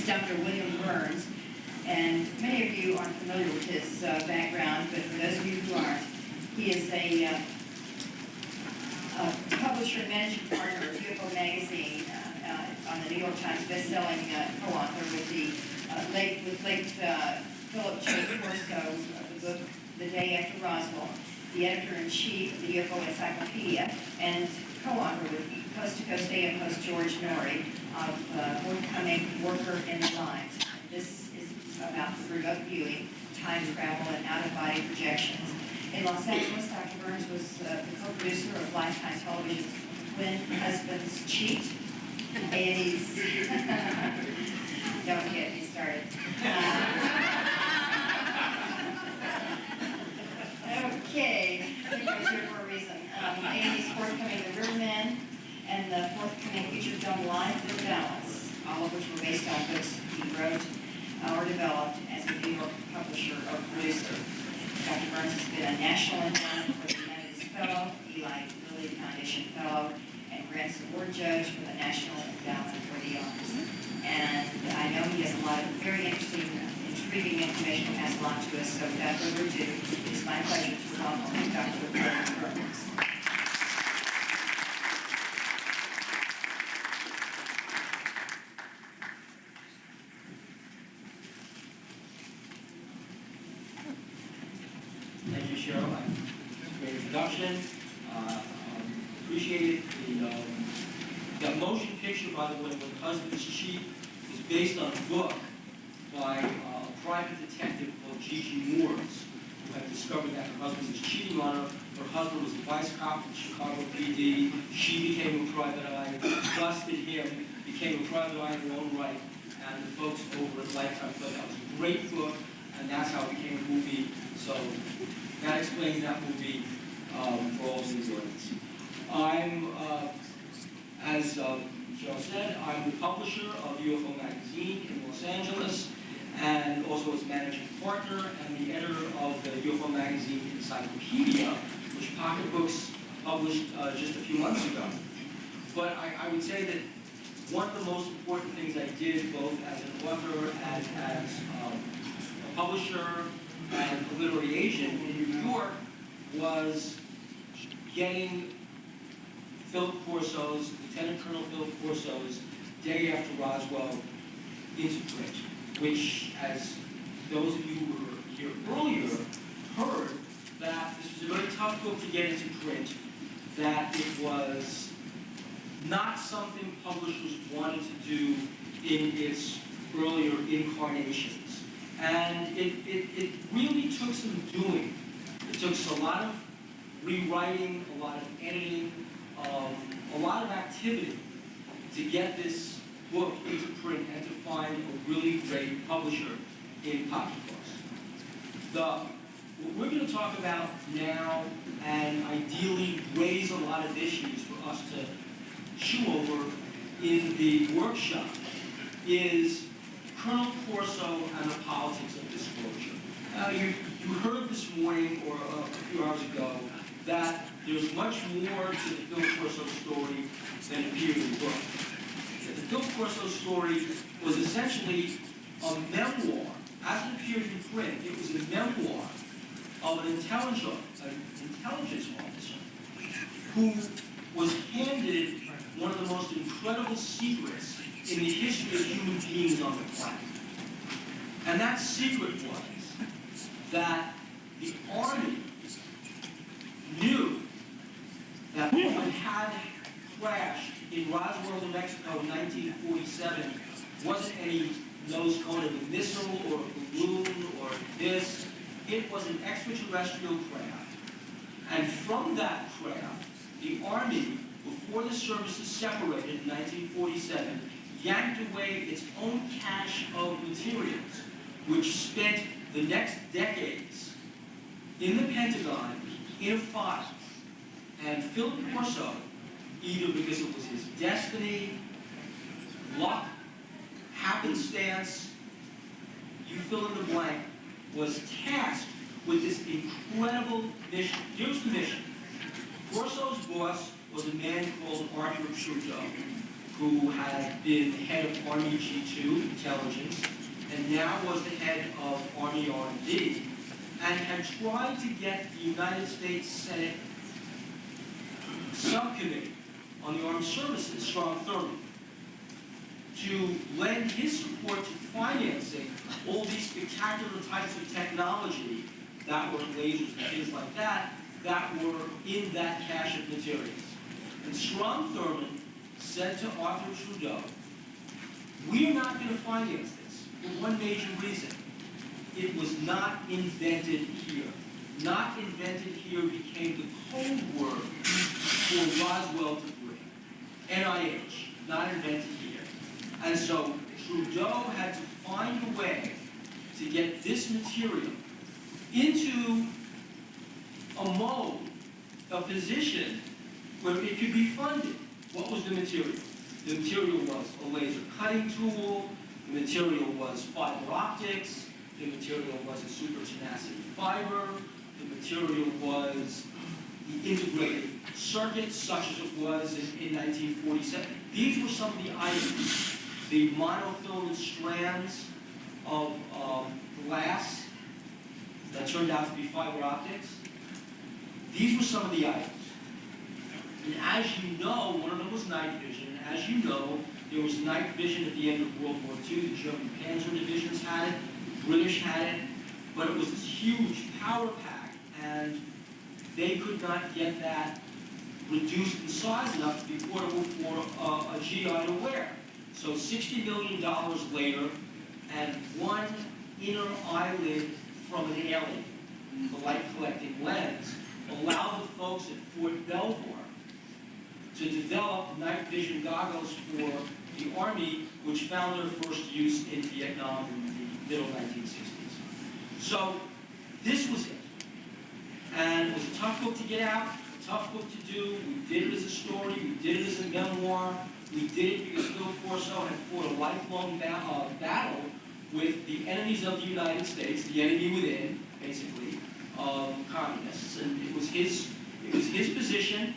is Dr. William Birnes, and many of you aren't familiar with his background, but for those of you who aren't, he is a publisher and managing partner of UFO magazine, on the New York Times best-selling co-author with late Philip J. Corso of the book The Day After Roswell, the editor-in-chief of the UFO Encyclopedia, and co-author with Coast to Coast AM host George Norrie of forthcoming Worker in the Light. This is about the remote viewing, time travel, and out-of-body projections. In Los Angeles, Dr. Birnes was the co-producer of Lifetime Television's When Husbands Cheat. A&E's don't get me started. Okay, I think I was here for a reason. A&E's forthcoming The Rivermen and the forthcoming feature film Life in the Balance, all of which were based on books he wrote or developed as a New York publisher or producer. Dr. Birnes has been a National Endowment for the Humanities Fellow, Eli Lilly Foundation Fellow, and Grants Award Judge for the National Endowment for the Arts. And I know he has a lot of very interesting, intriguing information to pass along to us, so without further ado, it is my pleasure to welcome Dr. William Birnes. Thank you, Cheryl. Great introduction. Appreciate it. The motion picture, by the way, When Husbands Cheat, is based on a book by a private detective called Gigi Moores, who had discovered that her husband was cheating on her. Her husband was a vice cop in Chicago PD. She became a private eye, busted him, became a private eye in her own right, and the folks over at Lifetime thought that was a great book, and that's how it became a movie. So that explains that movie for all of the audience. I'm, as Cheryl said, I'm the publisher of UFO magazine in Los Angeles, and also as managing partner and the editor of the UFO magazine Encyclopedia, which Pocket Books published just a few months ago. But I would say that one of the most important things I did, both as an author and as a publisher and a literary agent in New York, was getting Philip Corso's, Lieutenant Colonel Philip Corso's Day After Roswell into print, which, as those of you who were here earlier heard, that this was a very tough book to get into print, that it was not something publishers wanted to do in its earlier incarnations. And it really took some doing. It took a lot of rewriting, a lot of editing, a lot of activity to get this book into print and to find a really great publisher in Pocket Books. What we're going to talk about now, and ideally raise a lot of issues for us to chew over in the workshop, is Colonel Corso and the politics of disclosure. You heard this morning, or a few hours ago, that there's much more to the Phil Corso story than appeared in the book. The Phil Corso story was essentially a memoir. As it appeared in print, it was a memoir of an intelligence officer who was handed one of the most incredible secrets in the history of human beings on the planet. And that secret was that the Army knew that what had crashed in Roswell, New Mexico in 1947 wasn't any nose cone of a missile or a balloon or this. It was an extraterrestrial craft. And from that craft, the Army, before the services separated in 1947, yanked away its own cache of materials, which spent the next decades in the Pentagon in a file. And Philip Corso, either because it was his destiny, luck, happenstance, you fill in the blank, was tasked with this incredible mission. Here's the mission. Corso's boss was a man called Arthur Trudeau. who had been head of Army G2 intelligence, and now was the head of Army R&D, and had tried to get the United States Senate subcommittee on the armed services, Strom Thurmond, to lend his support to financing all these spectacular types of technology that were lasers and things like that, that were in that cache of materials. And Strom Thurmond said to Arthur Trudeau, "We're not going to finance this for one major reason. It was not invented here." Not invented here became the code word for Roswell debris. NIH, not invented here. And so Trudeau had to find a way to get this material into a mode, a position where it could be funded. What was the material? The material was a laser cutting tool, the material was fiber optics, the material was a super tenacity fiber, the material was the integrated circuit, such as it was in 1947. These were some of the items. The monofilament strands of glass that turned out to be fiber optics. These were some of the items. And as you know, one of them was night vision. And as you know, there was night vision at the end of World War II. The German Panzer divisions had it, the British had it, but it was this huge power pack, and they could not get that reduced in size enough to be portable for a GI to wear. So $60 million later, and one inner eyelid from an alien, the light collecting lens, allowed the folks at Fort Belvoir to develop night vision goggles for the Army, which found their first use in Vietnam in the middle 1960s. So this was it. And it was a tough book to get out, a tough book to do. We did it as a story, we did it as a memoir. We did it because Bill Corso had fought a lifelong battle with the enemies of the United States, the enemy within, basically, communists. And it was his position,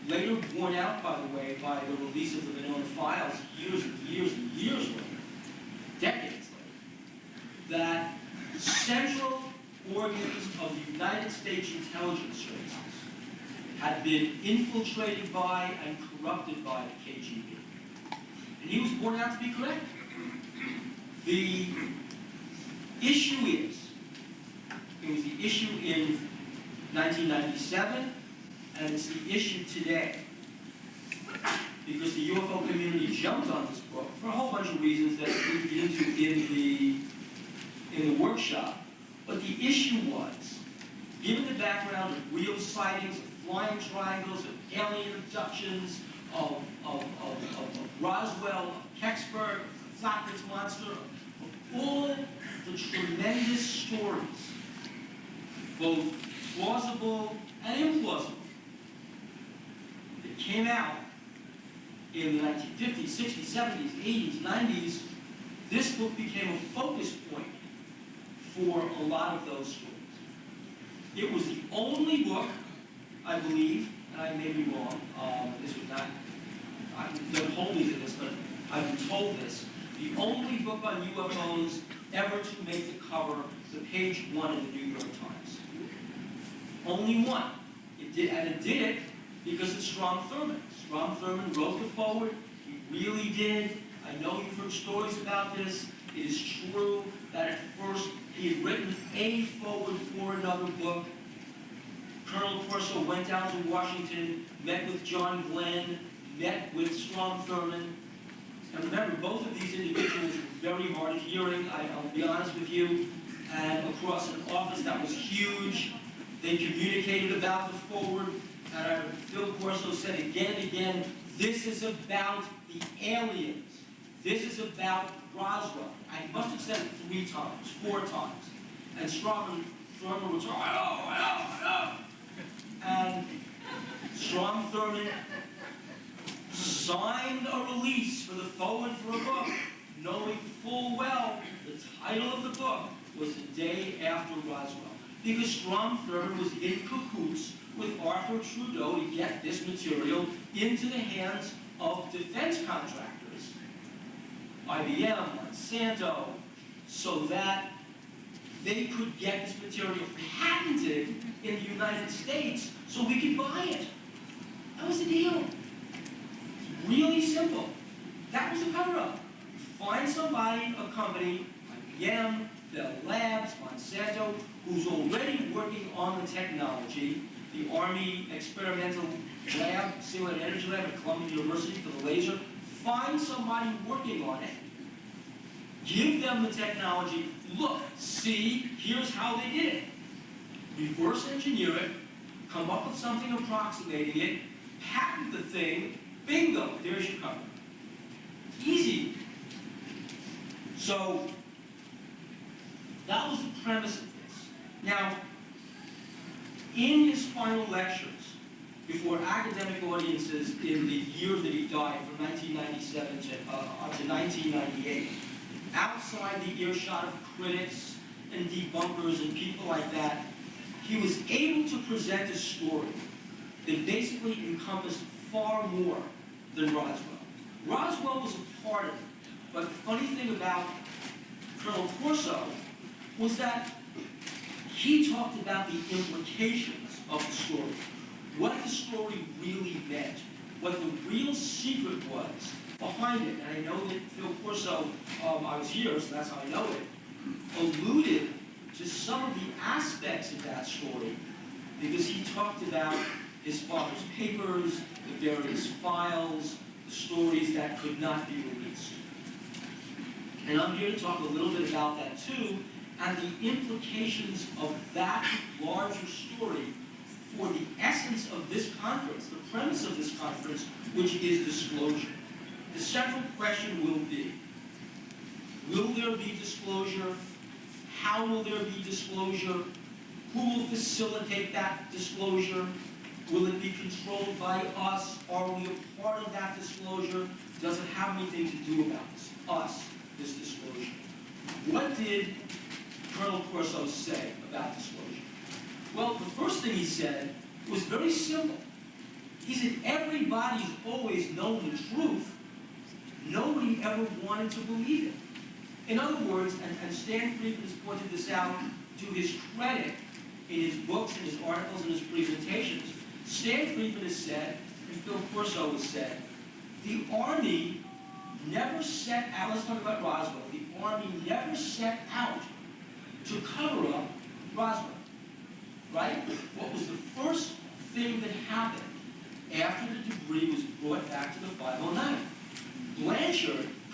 later borne out, by the way, by the release of the Venona files years and years and years later, decades later, that central organs of the United States intelligence services had been infiltrated by and corrupted by the KGB. And he was born out to be correct. The issue is, it was the issue in 1997, and it's the issue today. Because the UFO community jumped on this book for a whole bunch of reasons that we get into in the workshop. But the issue was, given the background of real sightings, of flying triangles, of alien abductions, of Roswell, of Kecksburg, of the Flatwoods Monster, of all the tremendous stories, both plausible and implausible, that came out in the 1950s, 60s, 70s, 80s, 90s, this book became a focus point for a lot of those stories. It was the only book, I believe, and I may be wrong, this was not, don't hold me to this, but I've been told this, the only book on UFOs ever to make the cover, the page 1 of the New York Times. Only one. It did, and it did it because of Strom Thurmond. Strom Thurmond wrote the foreword. He really did. I know you've heard stories about this. It is true that at first he had written a foreword for another book. Colonel Corso went down to Washington, met with John Glenn, met with Strom Thurmond. And remember, both of these individuals were very hard of hearing, I'll be honest with you, and across an office that was huge. They communicated about the foreword, and Bill Corso said again and again, this is about the aliens. This is about Roswell. I must have said it 3 times, 4 times. And Strom Thurmond was, I know. And Strom Thurmond signed a release for the foreword for a book, knowing full well the title of the book was The Day After Roswell. Because Strom Thurmond was in cahoots with Arthur Trudeau to get this material into the hands of defense contractors, IBM, Monsanto, so that they could get this material patented in the United States so we could buy it. That was the deal. Really simple. That was the cover-up. Find somebody, a company, IBM, Bell Labs, Monsanto, who's already working on the technology, the Army Experimental Lab, Singular Energy Lab at Columbia University for the laser. Find somebody working on it. Give them the technology. Look, see, here's how they did it. Reverse engineer it, come up with something approximating it, patent the thing, bingo, there's your cover. Easy. So, that was the premise of this. Now, in his final lectures, before academic audiences in the year that he died, from 1997 to 1998, outside the earshot of critics and debunkers and people like that, he was able to present a story that basically encompassed far more than Roswell. Roswell was a part of it, but the funny thing about Colonel Corso was that he talked about the implications of the story, what the story really meant, what the real secret was behind it. And I know that Phil Corso, I was here, so that's how I know it, alluded to some of the aspects of that story because he talked about his father's papers, the various files, the stories that could not be released. And I'm here to talk a little bit about that too, and the implications of that larger story for the essence of this conference, the premise of this conference, which is disclosure. The central question will there be disclosure? How will there be disclosure? Who will facilitate that disclosure? Will it be controlled by us? Are we a part of that disclosure? Does it have anything to do about us, this disclosure? What did Colonel Corso say about disclosure? Well, the first thing he said was very simple. He said, everybody's always known the truth. Nobody ever wanted to believe it. In other words, and Stan Friedman has pointed this out to his credit in his books and his articles and his presentations, Stan Friedman has said, and Phil Corso has said, the Army never set out, let's talk about Roswell, the Army never set out to cover up Roswell, right? What was the first thing that happened after the debris was brought back to the 509?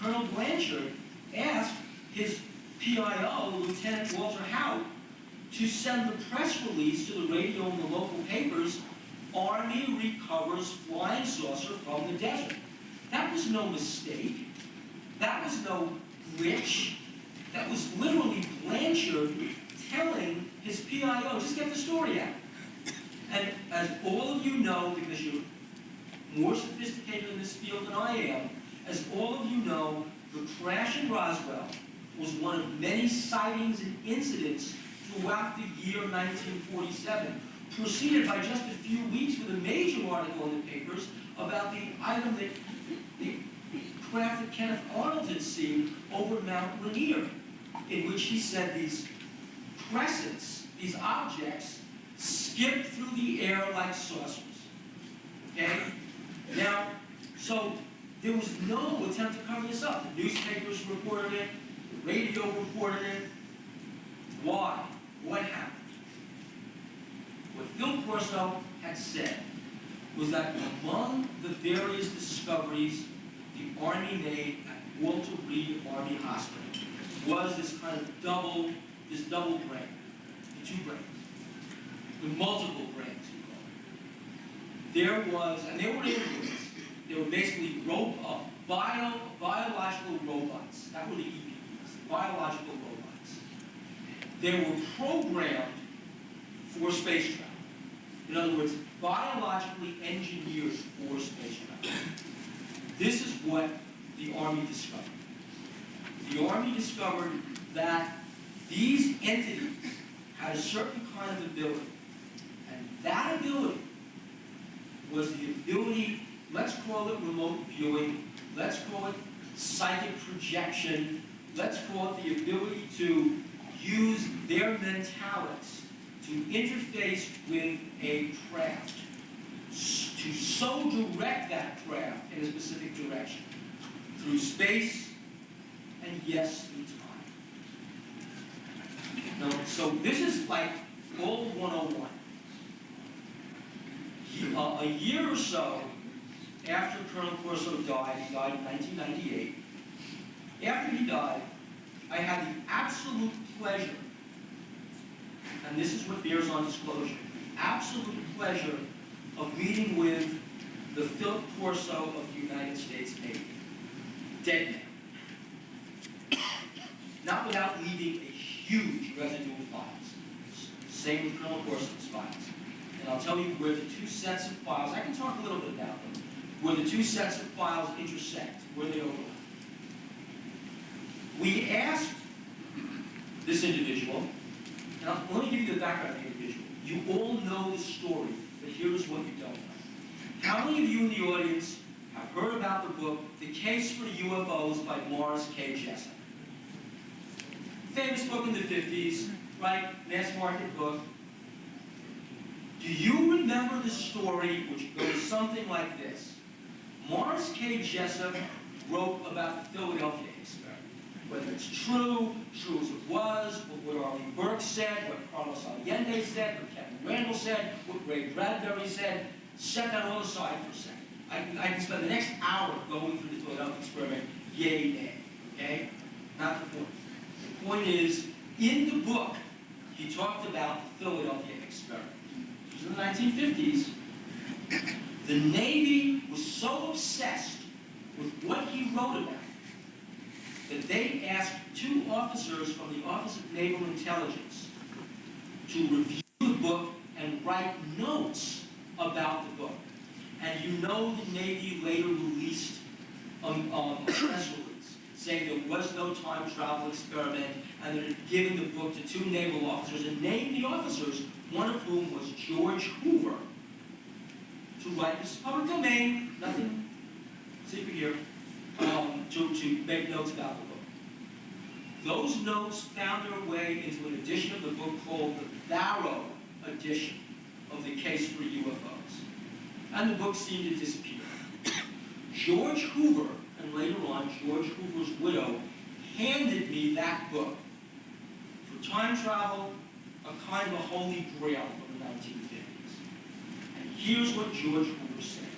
Colonel Blanchard asked his PIO, Lieutenant Walter Howe, to send the press release to the radio and the local papers, Army recovers flying saucer from the desert. That was no mistake. That was no glitch. That was literally Blanchard telling his PIO, just get the story out. And as all of you know, because you're more sophisticated in this field than I am, as all of you know, the crash in Roswell was one of many sightings and incidents throughout the year 1947, preceded by just a few weeks with a major article in the papers about the item that the craft that Kenneth Arnold had seen over Mount Rainier, in which he said these crescents, these objects, skipped through the air like saucers. Okay? Now, so there was no attempt to cover this up. The newspapers reported it, the radio reported it. Why? What happened? What Phil Corso had said was that among the various discoveries the Army made at Walter Reed Army Hospital was this kind of double brain, the two brains, the multiple brains, you call it. There was, and they were androids. They were basically biological robots. That were the EPs, biological robots. They were programmed for space travel. In other words, biologically engineered for space travel. This is what the Army discovered. The Army discovered that these entities had a certain kind of ability. And that ability was the ability let's call it remote viewing, let's call it psychic projection, let's call it the ability to use their mentalities to interface with a craft, to so direct that craft in a specific direction, through space, and yes, through time. Now, so this is like all 101. A year or so after Colonel Corso died, he died in 1998, after he died, I had the absolute pleasure, and this is what bears on disclosure, absolute pleasure of meeting with the Philip Corso of the United States Navy. Dead man. Not without leaving a huge residue of files. Same with Colonel Corso's files. And I'll tell you where the two sets of files, I can talk a little bit about them, where the two sets of files intersect, where they overlap. We asked this individual, and let me give you the background of the individual. You all know the story, but here's what you don't know. How many of you in the audience have heard about the book, The Case for UFOs by Morris K. Jessup? Famous book in the 50s, right? Mass market book. Do you remember the story, which goes something like this? Morris K. Jessup wrote about the Philadelphia experiment. Whether it's true as it was, what Arlene Burke said, what Carlos Allende said, what Kevin Randall said, what Ray Bradbury said, set that all aside for a second. I can spend the next hour going through the Philadelphia experiment, yay, nay, okay? Not the point. The point is, in the book, he talked about the Philadelphia experiment. It was in the 1950s. The Navy was so obsessed with what he wrote about that they asked two officers from the Office of Naval Intelligence to review the book and write notes about the book. And you know the Navy later released a press release saying there was no time travel experiment, and that it had given the book to two naval officers and named the officers, one of whom was George Hoover, to write, this is public domain, nothing secret here, to make notes about the book. Those notes found their way into an edition of the book called the Barrow edition of The Case for UFOs. And the book seemed to disappear. George Hoover, and later on George Hoover's widow, handed me that book. For time travel, a kind of a holy grail from the 1950s. And here's what George Hoover said.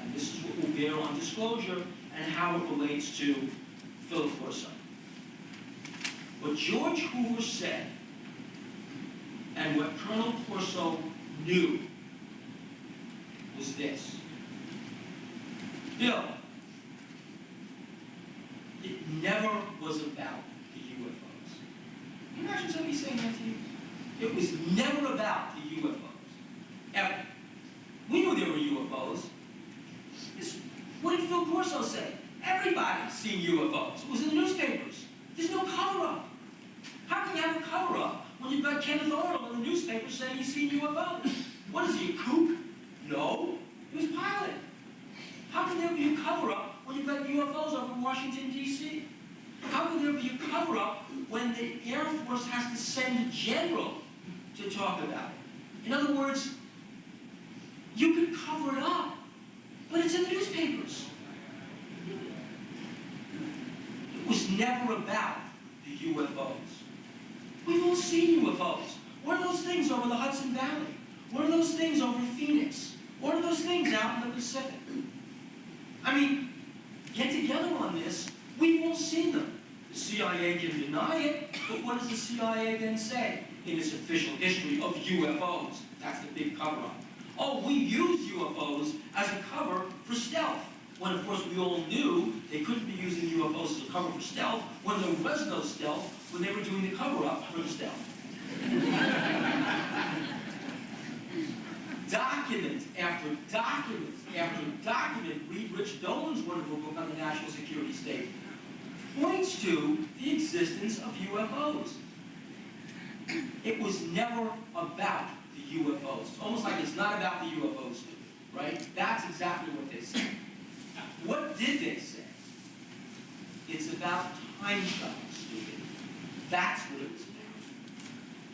And this is what will bear on disclosure and how it relates to Philip Corso. What George Hoover said, and what Colonel Corso knew, was this. Bill, it never was about the UFOs. Can you imagine somebody saying that to you? It was never about the UFOs. Ever. We knew there were UFOs. What did Phil Corso say? Everybody's seen UFOs. It was in the newspapers. There's no cover-up. How can you have a cover-up when you've got Kenneth Arnold in the newspaper saying he's seen UFOs? What is he, a kook? No, he was pilot. How can there be a cover-up when you've got UFOs over Washington, D.C.? How can there be a cover-up when the Air Force has to send a general to talk about it? In other words, you could cover it up, but it's in the newspapers. It was never about the UFOs. We've all seen UFOs. What are those things over the Hudson Valley? What are those things over Phoenix? What are those things out in the Pacific? I mean, get together on this. We've all seen them. The CIA can deny it, but what does the CIA then say in its official history of UFOs? That's the big cover-up. Oh, we use UFOs as a cover for stealth. When, of course, we all knew they couldn't be using UFOs as a cover for stealth when there was no stealth, when they were doing the cover-up for the stealth. Document after document after document, read Rich Dolan's wonderful book on the national security state, points to the existence of UFOs. It was never about the UFOs. It's almost like it's not about the UFOs, right? That's exactly what they said. What did they say? It's about time travel, stupid. That's what it was about.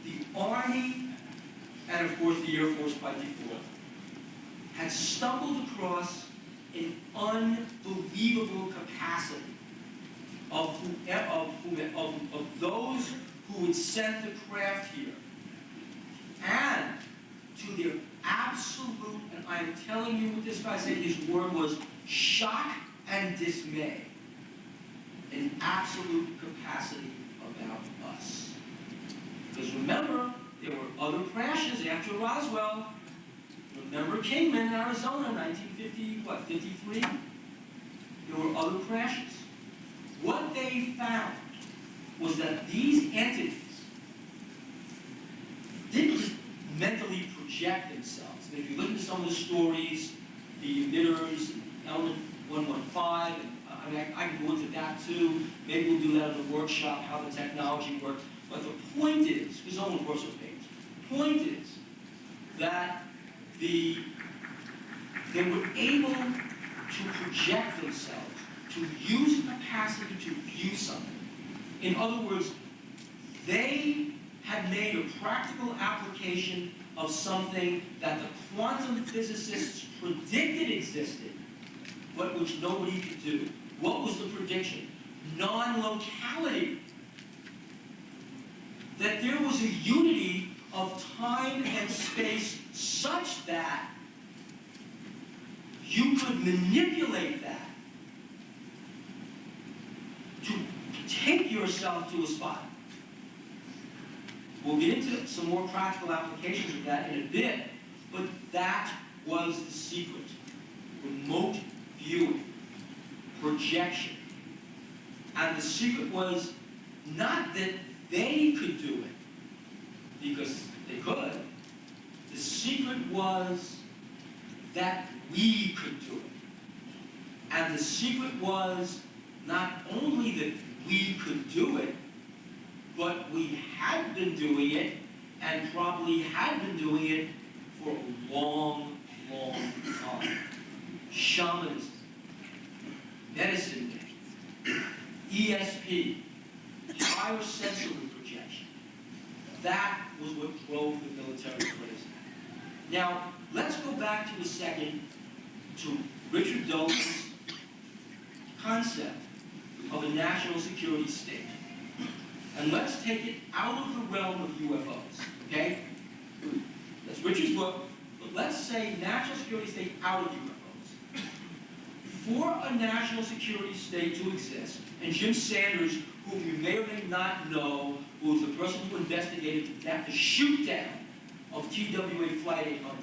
The Army, and of course the Air Force by default, had stumbled across an unbelievable capacity of those who had sent the craft here. And to their absolute, and I'm telling you what this guy said, his word was shock and dismay. An absolute capacity about us. Because remember, there were other crashes after Roswell. Remember Kingman, Arizona, 53? There were other crashes. What they found was that these entities didn't just mentally project themselves. And if you look at some of the stories, the emitters, Element 115, and I can go into that too. Maybe we'll do that in the workshop, how the technology works. But the point is, because on the Corso page, the point is that they were able to project themselves, to use capacity to view something. In other words, they had made a practical application of something that the quantum physicists predicted existed, but which nobody could do. What was the prediction? Non-locality. That there was a unity of time and space such that you could manipulate that to take yourself to a spot. We'll get into some more practical applications of that in a bit, but that was the secret. Remote viewing, projection. And the secret was not that they could do it, because they could. The secret was that we could do it. And the secret was not only that we could do it, but we had been doing it, and probably had been doing it for a long, long time. Shamanism, medicine, ESP, higher sensory projection. That was what drove the military crazy. Now, let's go back to a second to Richard Dolan's concept of a national security state. And let's take it out of the realm of UFOs, okay? That's Richard's book, but let's say national security state out of UFOs. For a national security state to exist, and Jim Sanders, whom you may or may not know, who was the person who investigated the shoot-down of TWA Flight 800,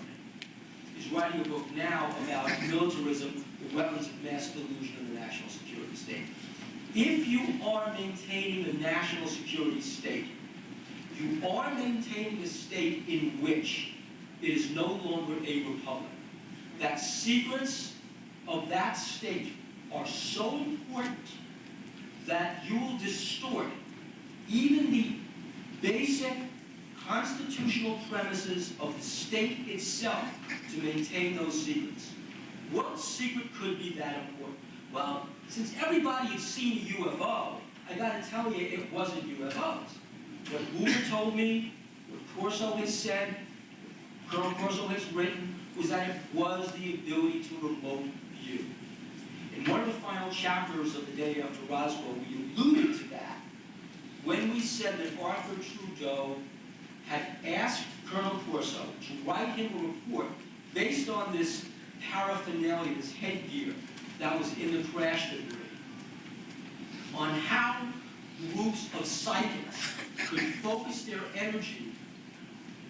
is writing a book now about militarism, the weapons of mass delusion of the national security state. If you are maintaining a national security state, you are maintaining a state in which it is no longer a republic. That secrets of that state are so important that you will distort even the basic constitutional premises of the state itself to maintain those secrets. What secret could be that important? Well, since everybody had seen a UFO, I got to tell you, it wasn't UFOs. What Hoover told me, what Corso has said, Colonel Corso has written, was that it was the ability to remote view. In one of the final chapters of The Day After Roswell, we alluded to that when we said that Arthur Trudeau had asked Colonel Corso to write him a report based on this paraphernalia, this headgear that was in the crash debris, on how groups of psychics could focus their energy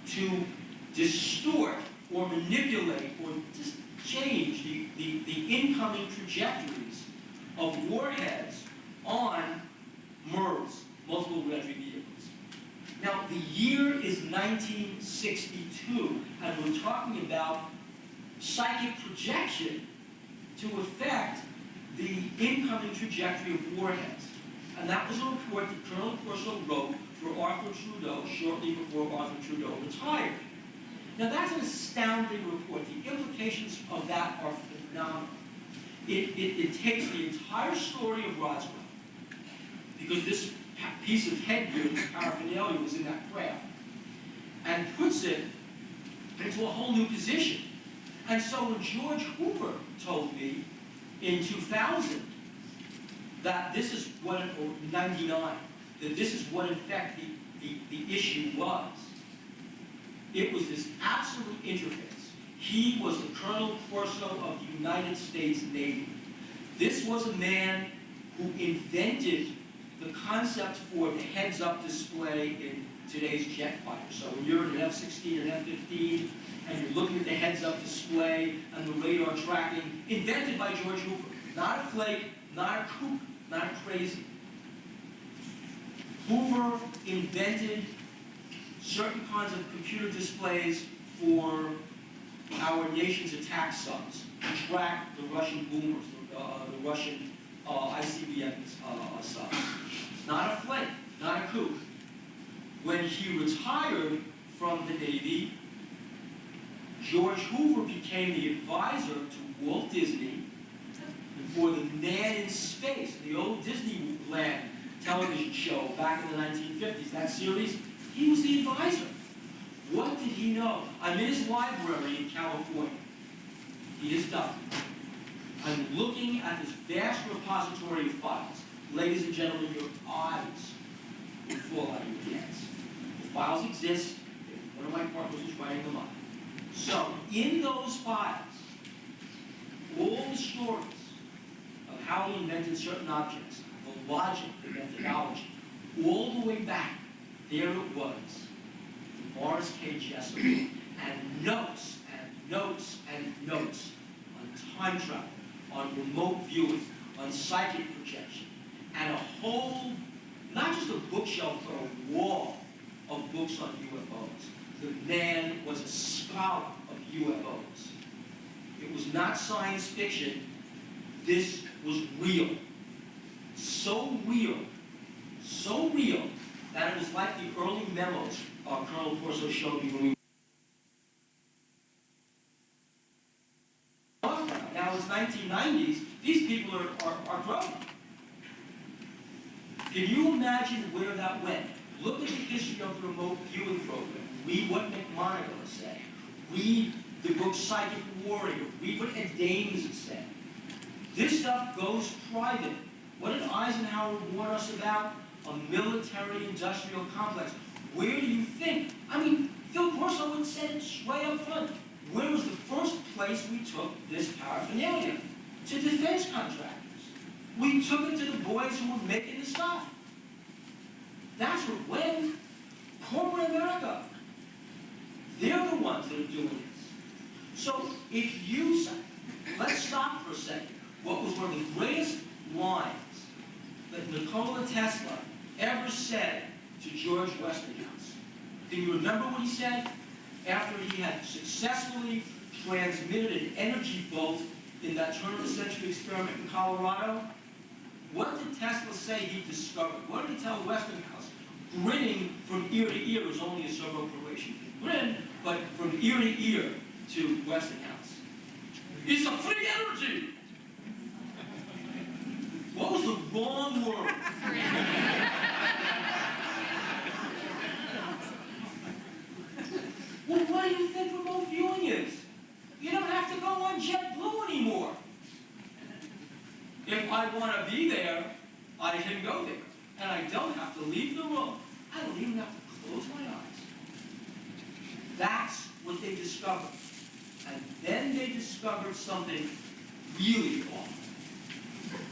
to distort or manipulate or just change the incoming trajectories of warheads on MIRVs, multiple reentry vehicles. Now, the year is 1962, and we're talking about psychic projection to affect the incoming trajectory of warheads. And that was a report that Colonel Corso wrote for Arthur Trudeau shortly before Arthur Trudeau retired. Now that's an astounding report. The implications of that are phenomenal. It takes the entire story of Roswell, because this piece of headgear, this paraphernalia, was in that craft, and puts it into a whole new position. And so when George Hoover told me in 2000 that this is what, or 99, that this is what in fact the issue was, it was this absolute interface. He was the Colonel Corso of the United States Navy. This was a man who invented the concept for the heads-up display in today's jet fighter. So when you're in an F-16 or an F-15, and you're looking at the heads-up display and the radar tracking, invented by George Hoover. Not a flake, not a kook, not a crazy. Hoover invented certain kinds of computer displays for our nation's attack subs to track the Russian boomers, the Russian ICBM subs. Not a flake, not a kook. When he retired from the Navy, George Hoover became the advisor to Walt Disney for the Man in Space, the old Disneyland television show back in the 1950s, that series. He was the advisor. What did he know? I'm in his library in California. He is done. I'm looking at this vast repository of files. Ladies and gentlemen, your eyes will fall out of your heads. The files exist. One of my partners is writing them up. So, in those files, all the stories of how he invented certain objects, the logic, the methodology, all the way back, there it was, Morris K. Jessup, and notes and notes and notes on time travel, on remote viewing, on psychic projection, and a whole, not just a bookshelf, but a wall of books on UFOs. The man was a scholar of UFOs. It was not science fiction. This was real. So real that it was like the early memos Colonel Corso showed me when we now it's 1990s, these people are grown. Can you imagine where that went? Look at the history of the remote viewing program. Read what McMonagle said. Read the book Psychic Warrior. Read what Ed Dames has said. This stuff goes private. What did Eisenhower warn us about? A military-industrial complex. Where do you think? I mean, Phil Corso would say it way up front. Where was the first place we took this paraphernalia? To defense contractors. We took it to the boys who were making the stuff. That's what went. Corporate America. They're the ones that are doing this. So if you say, let's stop for a second. What was one of the greatest lines that Nikola Tesla ever said to George Westinghouse? Can you remember what he said? After he had successfully transmitted an energy bolt in that turn-of-the-century experiment in Colorado, what did Tesla say he discovered? What did he tell Westinghouse? Grinning from ear to ear is only a servo-Croatian grin, but from ear to ear to Westinghouse. It's a free energy! What was the wrong word? Well, what do you think remote viewing is? You don't have to go on JetBlue anymore. If I want to be there, I can go there. And I don't have to leave the room. I don't even have to close my eyes. That's what they discovered. And then they discovered something really awful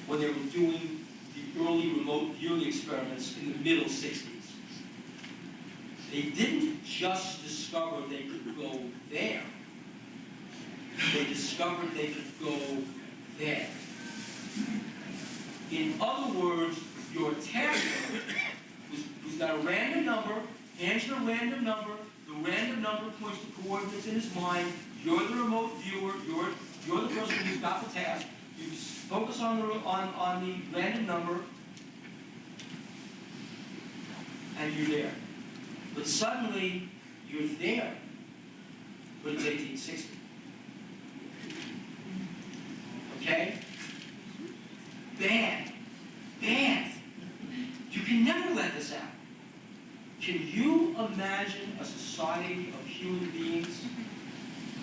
when they were doing the early remote viewing experiments in the middle 60s. They didn't just discover they could go there. They discovered they could go there. In other words, your tasker who's got a random number, hands you a random number, the random number points to coordinates in his mind, you're the remote viewer, you're the person who's got the task, you focus on the random number, and you're there. But suddenly, you're there. but it's 1860. Okay? Bad. Bad. You can never let this out. Can you imagine a society of human beings?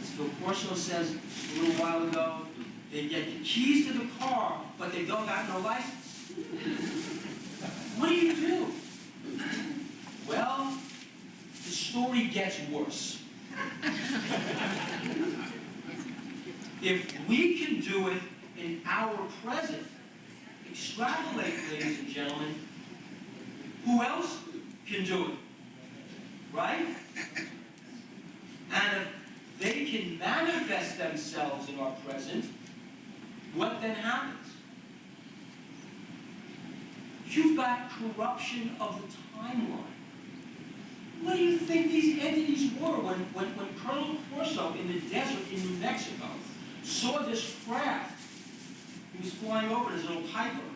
As Phil Corso says a little while ago, they get the keys to the car, but they don't got no license. What do you do? Well, the story gets worse. If we can do it in our present, extrapolate, ladies and gentlemen, who else can do it? Right? And if they can manifest themselves in our present, what then happens? You've got corruption of the timeline. What do you think these entities were when Colonel Corso in the desert in New Mexico saw this craft? He was flying over in his little Piper,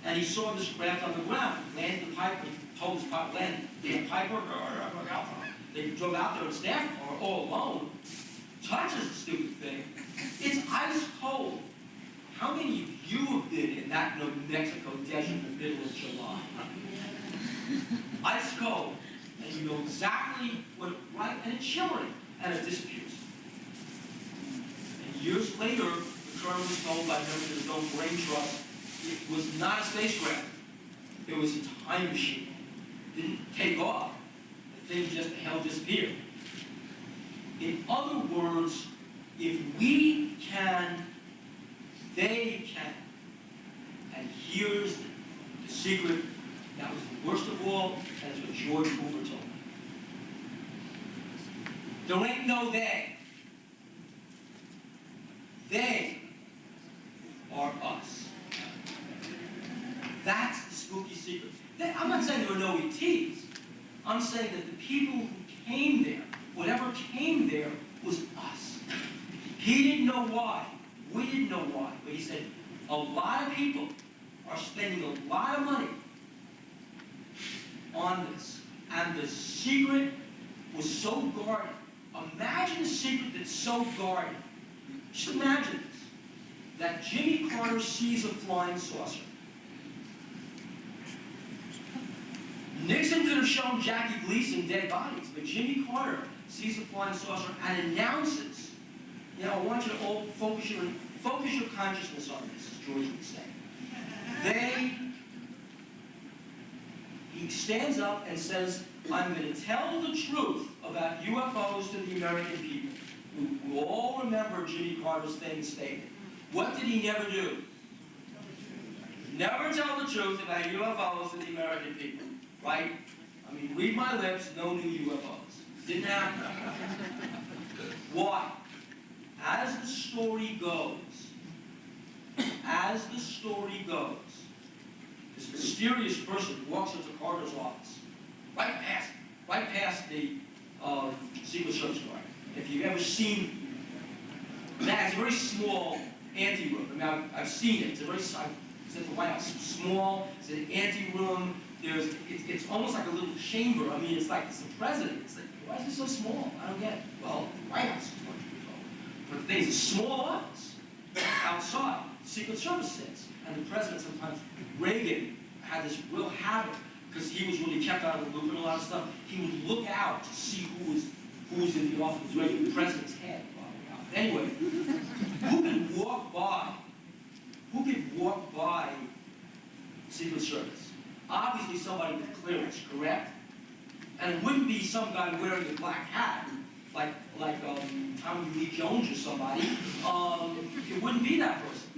and he saw this craft on the ground. He landed the Piper, told his pilot, land, damn Piper, they drove out there and staff are all alone. Touches the stupid thing. It's ice cold. How many of you have been in that New Mexico desert in the middle of July? Ice cold. And you know exactly what, right? And it's shimmering. And it disappears. And years later, the colonel was told by members of his own brain trust, it was not a spacecraft. It was a time machine. It didn't take off. The thing just hell disappeared. In other words, if we can, they can. And here's the secret. That was the worst of all, and it's what George Hoover told me. There ain't no they. They are us. That's the spooky secret. I'm not saying there were no ETs. I'm saying that the people who came there, whatever came there, was us. He didn't know why. We didn't know why. But he said, a lot of people are spending a lot of money on this. And the secret was so guarded. Imagine a secret that's so guarded. Just imagine this. That Jimmy Carter sees a flying saucer. Nixon could have shown Jackie Gleason dead bodies, but Jimmy Carter sees a flying saucer and announces, you know, I want you to all focus your consciousness on this, as George would say. He stands up and says, I'm going to tell the truth about UFOs to the American people. We all remember Jimmy Carter's famous statement. What did he never do? Never tell the truth about UFOs to the American people. Right? I mean, read my lips, no new UFOs. Didn't happen. Why? As the story goes, this mysterious person walks into Carter's office, right past the Secret Service guard. If you've ever seen that, it's a very small anteroom. I mean, I've seen it. It's a very, it's at the White House. It's small. It's an anteroom. It's almost like a little chamber. I mean, it's like it's the president. It's like, why is it so small? I don't get it. Well, the White House is 20 years old. But the thing is, a small office outside. The Secret Service sits. And the president sometimes, Reagan had this real habit, because he was really kept out of the loop and a lot of stuff. He would look out to see who was in the office, right in the president's head. Anyway, who could walk by Secret Service? Obviously somebody with clearance, correct? And it wouldn't be some guy wearing a black hat, like Tommy Lee Jones or somebody. It wouldn't be that person.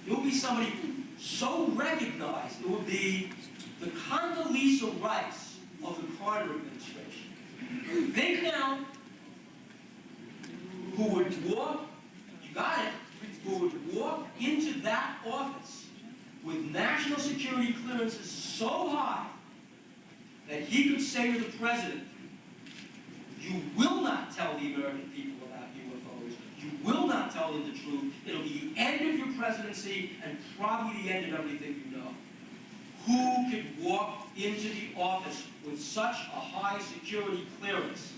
It would be somebody so recognized, it would be the Condoleezza Rice of the Carter administration. Think now, who would walk, you got it, who would walk into that office with national security clearances so high that he could say to the president, you will not tell the American people about UFOs. You will not tell them the truth. It'll be the end of your presidency and probably the end of everything you know. Who could walk into the office with such a high security clearance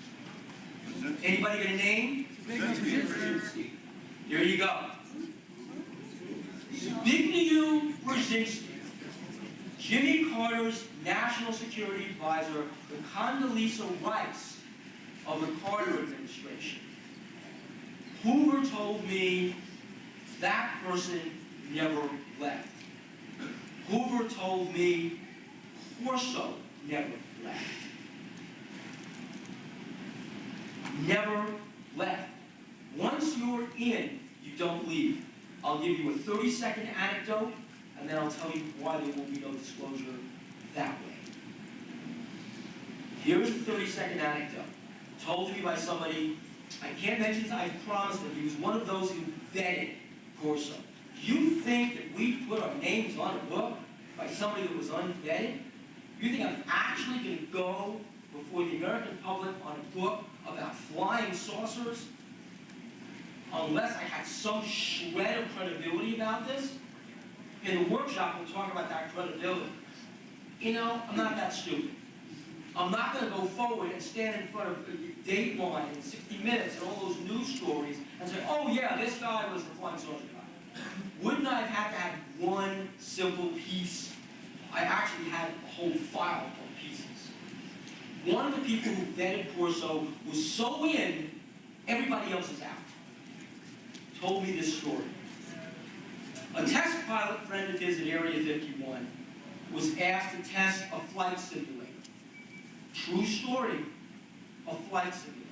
Anybody got a name? Here you go. Zbigniew Brzezinski, Jimmy Carter's National Security Advisor, the Condoleezza Rice of the Carter administration. Hoover told me that person never left. Hoover told me Corso never left. Never left. Once you're in, you don't leave. I'll give you a 30-second anecdote, and then I'll tell you why there will be no disclosure that way. Here's the 30-second anecdote. Told to me by somebody, I can't mention, I promised him, he was one of those who vetted Corso. You think that we put our names on a book by somebody that was unvetted? You think I'm actually going to go before the American public on a book about flying saucers unless I had some shred of credibility about this? In the workshop, we'll talk about that credibility. You know, I'm not that stupid. I'm not going to go forward and stand in front of Dateline and 60 Minutes and all those news stories and say, oh yeah, this guy was the flying saucer guy. Wouldn't I have had to have one simple piece? I actually had a whole file of pieces. One of the people who vetted Corso was so in, everybody else is out. Told me this story. A test pilot friend of his at Area 51 was asked to test a flight simulator. True story, a flight simulator.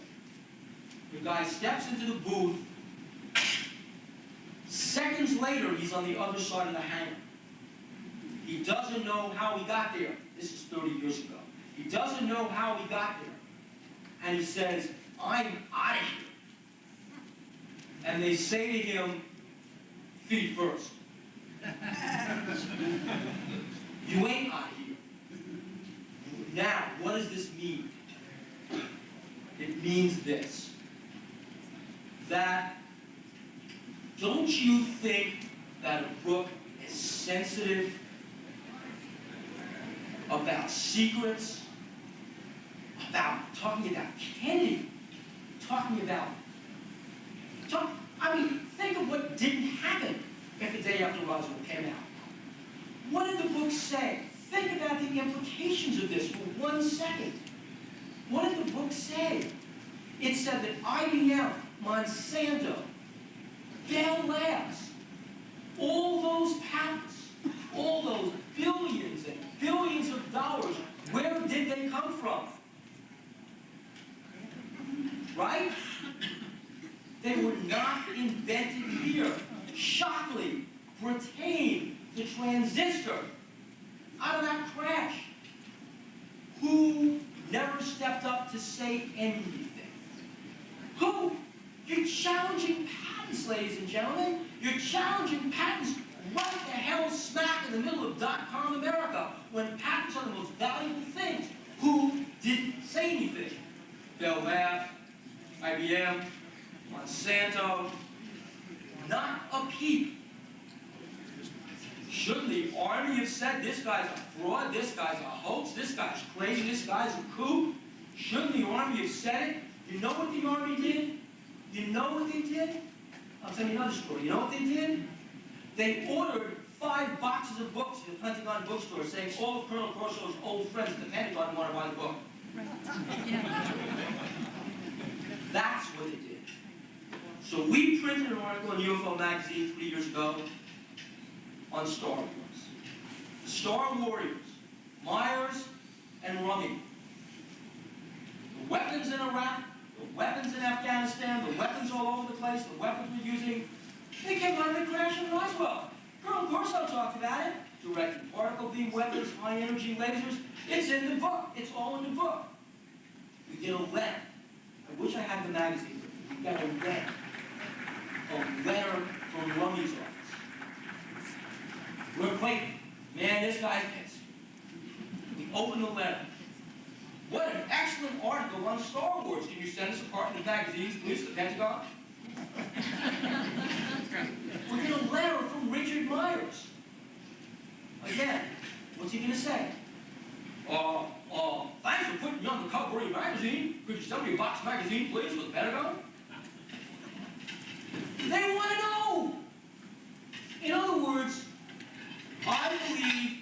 The guy steps into the booth. Seconds later, he's on the other side of the hangar. He doesn't know how he got there. This is 30 years ago. He doesn't know how he got there. And he says, I'm out of here. And they say to him, feet first. You ain't out of here. Now, what does this mean? It means this. That, don't you think that a book is sensitive about secrets, about talking about Kennedy, I mean, think of what didn't happen if the day after Roswell came out. What did the book say? Think about the implications of this for 1 second. What did the book say? It said that IBM, Monsanto, Bell Labs, all those patents, all those billions and billions of dollars, where did they come from? Right? They were not invented here. Shockley retained the transistor out of that crash. Who never stepped up to say anything? Who? You're challenging patents, ladies and gentlemen. You're challenging patents right the hell smack in the middle of .com America when patents are the most valuable things. Who didn't say anything? Bell Labs, IBM, Monsanto, not a peep. Shouldn't the Army have said, this guy's a fraud, this guy's a hoax, this guy's crazy, this guy's a coup? Shouldn't the Army have said it? You know what the Army did? You know what they did? I'll tell you another story. You know what they did? They ordered 5 boxes of books at the Pentagon bookstore saying all of Colonel Corso's old friends at the Pentagon want to buy the book. That's what they did. So we printed an article in UFO magazine 3 years ago on Star Wars. The Star Warriors, Myers and Rummy. The weapons in Iraq, the weapons in Afghanistan, the weapons all over the place, the weapons we're using, they came out of the crash in Roswell. Colonel Corso talked about it. Directed particle beam weapons, high energy lasers. It's in the book. It's all in the book. We get a letter. I wish I had the magazine. We got a letter. A letter from Rummy's office. We're acquainted. Man, this guy's pissed. We open the letter. What an excellent article on Star Wars. Can you send us a part in the magazines, please, the Pentagon? We get a letter from Richard Myers. Again, what's he going to say? Thanks for putting me on the cover of your magazine. Could you sell me a box magazine, please, with the Pentagon? They want to know. In other words, I believe,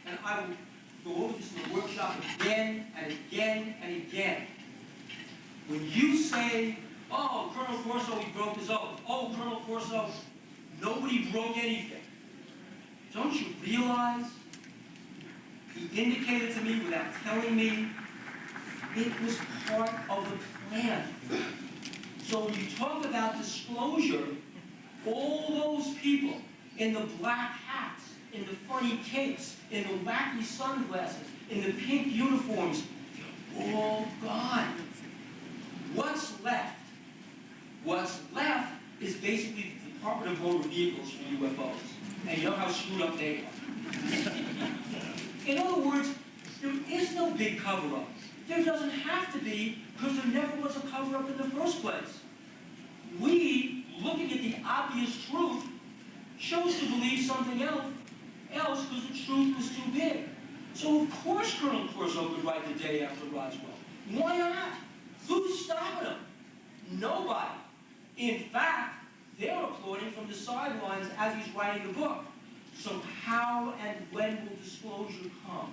and I will go over this in the workshop again and again and again. When you say, oh, Colonel Corso, he broke his oath. Oh, Colonel Corso, nobody broke anything. Don't you realize he indicated to me without telling me it was part of the plan? So when you talk about disclosure, all those people in the black hats, in the funny capes, in the wacky sunglasses, in the pink uniforms, they're all gone. What's left? What's left is basically the Department of Motor Vehicles for UFOs. And you know how screwed up they are. In other words, there is no big cover-up. There doesn't have to be, because there never was a cover-up in the first place. We, looking at the obvious truth, chose to believe something else because the truth was too big. So of course Colonel Corso could write the day after Roswell. Why not? Who's stopping him? Nobody. In fact, they're applauding from the sidelines as he's writing the book. So how and when will disclosure come?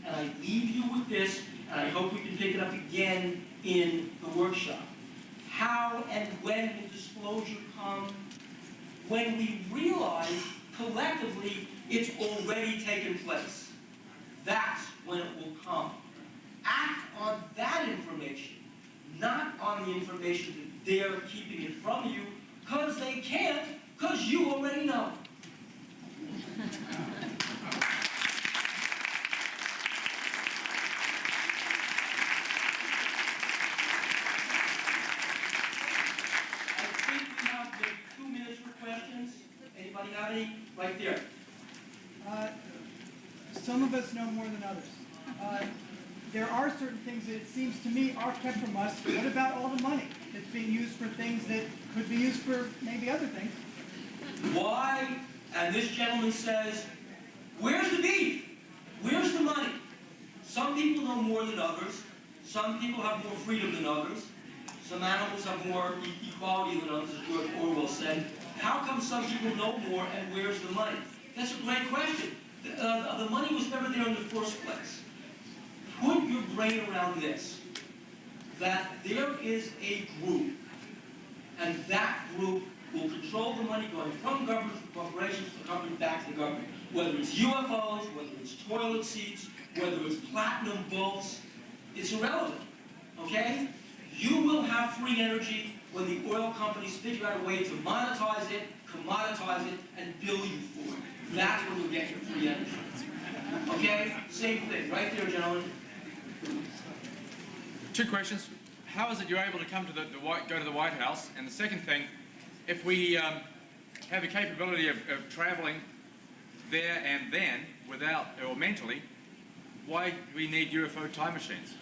And I leave you with this, and I hope we can pick it up again in the workshop. How and when will disclosure come? When we realize collectively it's already taken place. That's when it will come. Act on that information, not on the information that they're keeping in front of you, because they can't, because you already know. Anybody have any? Right there. Some of us know more than others. There are certain things that it seems to me are kept from us. What about all the money that's being used for things that could be used for maybe other things? Why? And this gentleman says, where's the beef? Where's the money? Some people know more than others. Some people have more freedom than others. Some animals have more equality than others, as George Orwell said. How come some people know more and where's the money? That's a great question. The money was never there in the first place. Put your brain around this, that there is a group, and that group will control the money going from government to corporations to company back to the government. Whether it's UFOs, whether it's toilet seats, whether it's platinum bulbs, it's irrelevant, okay? You will have free energy when the oil companies figure out a way to monetize it, commoditize it, and bill you for it. That's when you'll get your free energy. Okay? Same thing. Right there, gentlemen. Two questions. How is it you're able to come to go to the White House? And the second thing, if we have the capability of traveling there and then, without, or mentally, why do we need UFO time machines?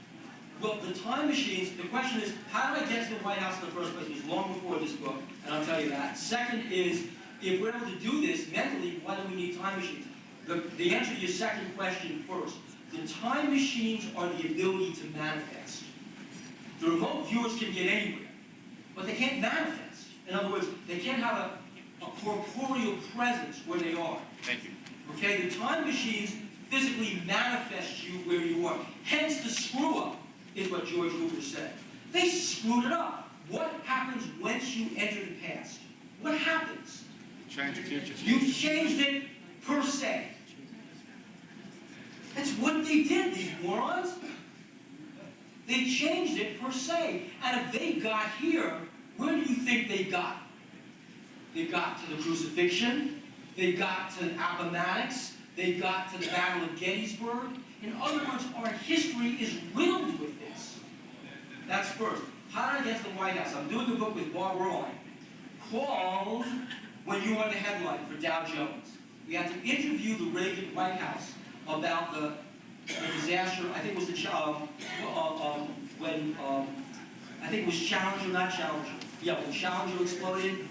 Well, the time machines, the question is, how did I get to the White House in the first place? It was long before this book, and I'll tell you that. Second is, if we're able to do this mentally, why do we need time machines? The answer to your second question first. The time machines are the ability to manifest. The remote viewers can get anywhere, but they can't manifest. In other words, they can't have a corporeal presence where they are. Thank you. Okay, the time machines physically manifest you where you are. Hence the screw-up is what George Hoover said. They screwed it up. What happens once you enter the past? What happens? Change the future. You've changed it per se. That's what they did, these morons. They changed it per se. And if they got here, where do you think they got? They got to the crucifixion. They got to Appomattox. They got to the Battle of Gettysburg. In other words, our history is riddled with this. That's first. How did I get to the White House? I'm doing a book with Bob Erline called When You Are the Headline for Dow Jones. We had to interview the Reagan White House about the disaster. I think it was the I think it was Challenger, not Challenger. Yeah, when Challenger exploded,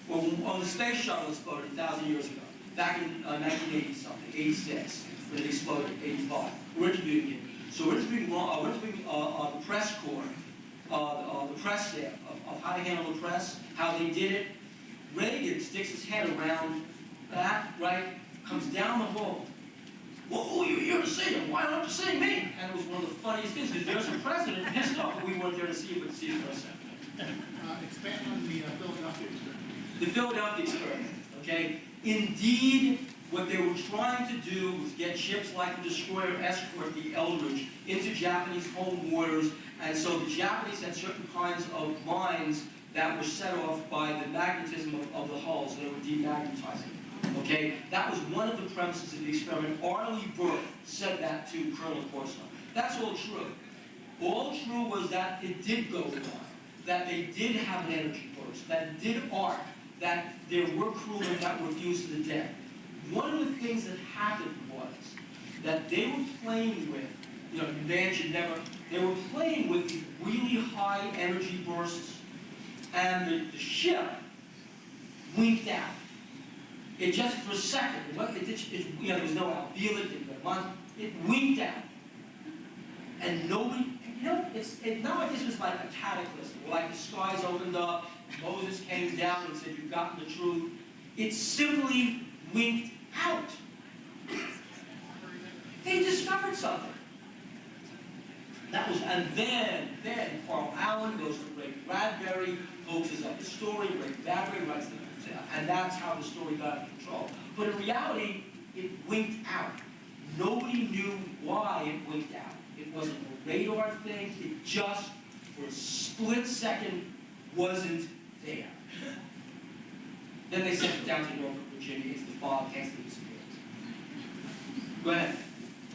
or when the space shuttle exploded 1,000 years ago, back in 1980 something, 86, when it exploded, 85. We're interviewing him. So we're interviewing the press corps, the press staff, of how to handle the press, how they did it. Reagan sticks his head around that, right, comes down the hall. Well, who are you here to see him? Why aren't you seeing me? And it was one of the funniest things, because there's a president pissed off, but we weren't there to see him, but to see the president. Expand on the Philadelphia experiment. The Philadelphia experiment, okay? Indeed, what they were trying to do was get ships like the destroyer escort the Eldridge into Japanese home waters, and so the Japanese had certain kinds of mines that were set off by the magnetism of the hulls that were demagnetizing. Okay, that was one of the premises of the experiment. Arleigh Burke said that to Colonel Corso. That's all true. All true was that it did go wrong, that they did have an energy burst, that it did arc, that there were crewmen that were fused to the deck. One of the things that happened was that they were playing with, you know, man should never, they were playing with these really high energy bursts, and the ship winked out. It just for a second, you know, there was no alveolar, it winked out. And nobody, you know, it's not like this was like a cataclysm, or like the skies opened up, Moses came down and said, you've gotten the truth. It simply winked out. They discovered something. That was, and then Carl Allen goes to Ray Bradbury, hoaxes up the story, Ray Bradbury writes the, and that's how the story got out of control. But in reality, it winked out. Nobody knew why it winked out. It wasn't a radar thing, it just, for a split second, wasn't there. Then they sent it down to Norfolk, Virginia, it's the fog, hence the disappearance. Go ahead.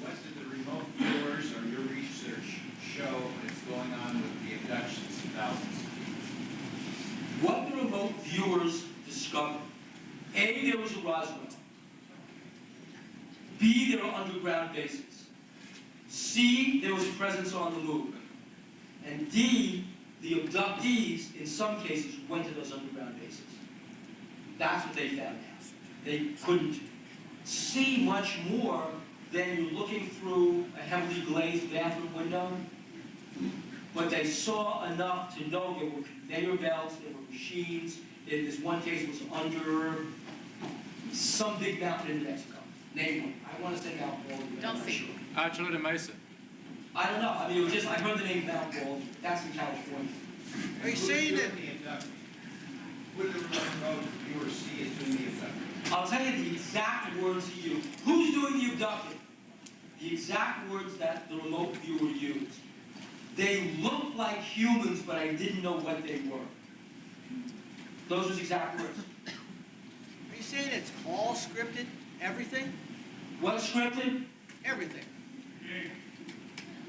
What did the remote viewers or your research show that's going on with the abductions of thousands of people? What the remote viewers discovered: A, there was a Roswell. B, there were underground bases. C, there was a presence on the move. And D, the abductees, in some cases, went to those underground bases. That's what they found out. They couldn't see much more than you're looking through a heavily glazed bathroom window. But they saw enough to know there were conveyor belts, there were machines. In this one case, it was under some big mountain in New Mexico. Name one. I want to say Mount Baldwin. Don't say. Sure. Archuleta Mesa. I don't know. I mean, it was just, I heard the name Mount Baldwin. That's in California. Are you saying that? What did the remote viewers see as doing the abducting? I'll tell you the exact words he used. Who's doing the abducting? The exact words that the remote viewer used. They looked like humans, but I didn't know what they were. Those are his exact words. Are you saying it's all scripted? Everything? What's scripted? Everything.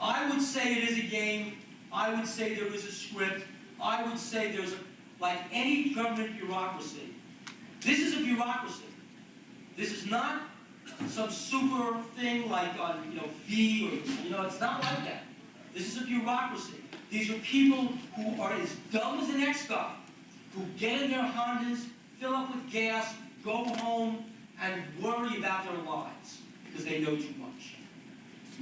I would say it is a game. I would say there is a script. I would say there's, like any government bureaucracy, this is a bureaucracy. This is not some super thing like on, V or, it's not like that. This is a bureaucracy. These are people who are as dumb as an ex-cop, who get in their Hondas, fill up with gas, go home, and worry about their lives because they know too much.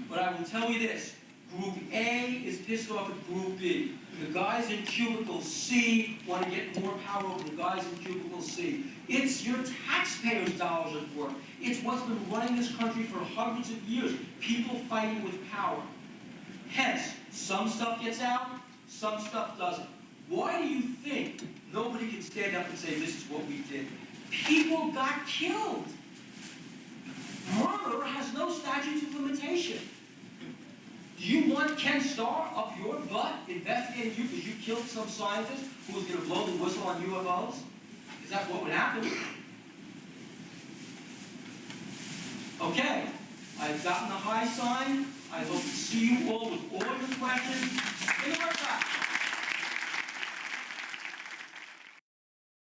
But I will tell you this, Group A is pissed off at Group B. The guys in Cubicle C want to get more power over the guys in Cubicle C. It's your taxpayers' dollars at work. It's what's been running this country for hundreds of years. People fighting with power. Hence, some stuff gets out, some stuff doesn't. Why do you think nobody can stand up and say, this is what we did? People got killed. Murder has no statute of limitation. Do you want Ken Starr up your butt investigating you because you killed some scientist who was going to blow the whistle on UFOs? Is that what would happen? Okay, I've gotten the high sign. I hope to see you all with all your questions.